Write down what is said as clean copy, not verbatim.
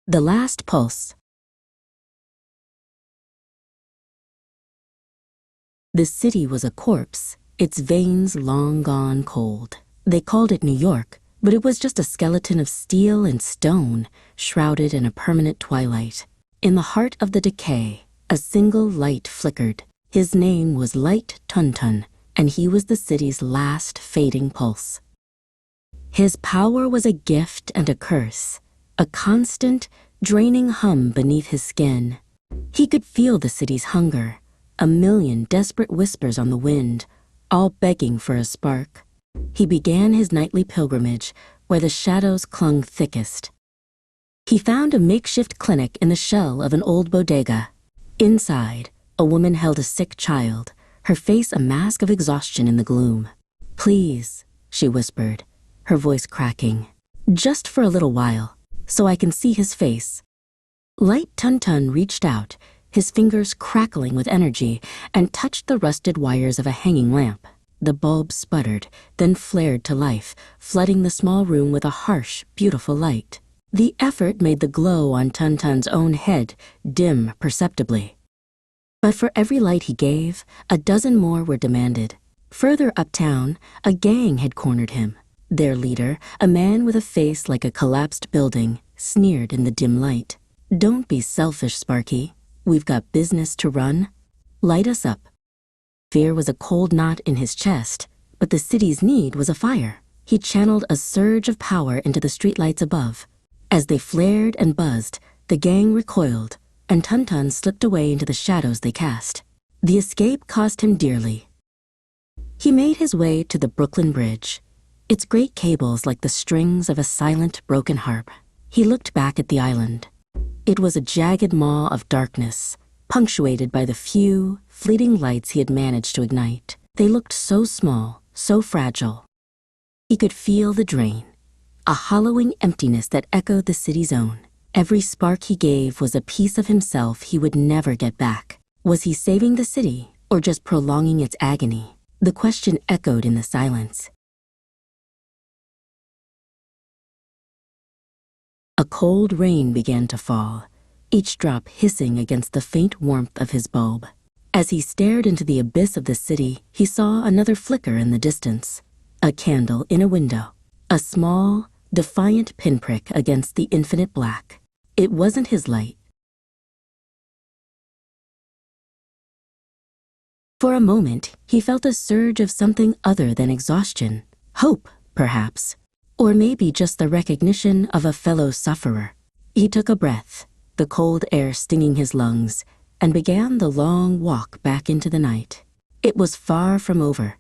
The Last Pulse. The city was a corpse, its veins long gone cold. They called it New York, but it was just a skeleton of steel and stone, shrouded in a permanent twilight. In the heart of the decay, a single light flickered. His name was Light Tuntun, and he was the city's last fading pulse. His power was a gift and a curse, a constant, draining hum beneath his skin. He could feel the city's hunger, a million desperate whispers on the wind, all begging for a spark. He began his nightly pilgrimage where the shadows clung thickest. He found a makeshift clinic in the shell of an old bodega. Inside, a woman held a sick child, her face a mask of exhaustion in the gloom. "Please," she whispered, her voice cracking, "just for a little while, so I can see his face." Light Tuntun reached out, his fingers crackling with energy, and touched the rusted wires of a hanging lamp. The bulb sputtered, then flared to life, flooding the small room with a harsh, beautiful light. The effort made the glow on Tuntun's own head dim perceptibly. But for every light he gave, a dozen more were demanded. Further uptown, a gang had cornered him. Their leader, a man with a face like a collapsed building, sneered in the dim light. "Don't be selfish, Sparky. We've got business to run. Light us up." Fear was a cold knot in his chest, but the city's need was a fire. He channeled a surge of power into the streetlights above. As they flared and buzzed, the gang recoiled, and Tuntun slipped away into the shadows they cast. The escape cost him dearly. He made his way to the Brooklyn Bridge, its great cables like the strings of a silent, broken harp. He looked back at the island. It was a jagged maw of darkness, punctuated by the few, fleeting lights he had managed to ignite. They looked so small, so fragile. He could feel the drain, a hollowing emptiness that echoed the city's own. Every spark he gave was a piece of himself he would never get back. Was he saving the city, or just prolonging its agony? The question echoed in the silence. A cold rain began to fall, each drop hissing against the faint warmth of his bulb. As he stared into the abyss of the city, he saw another flicker in the distance. A candle in a window. A small, defiant pinprick against the infinite black. It wasn't his light. For a moment, he felt a surge of something other than exhaustion. Hope, perhaps. Or maybe just the recognition of a fellow sufferer. He took a breath, the cold air stinging his lungs, and began the long walk back into the night. It was far from over.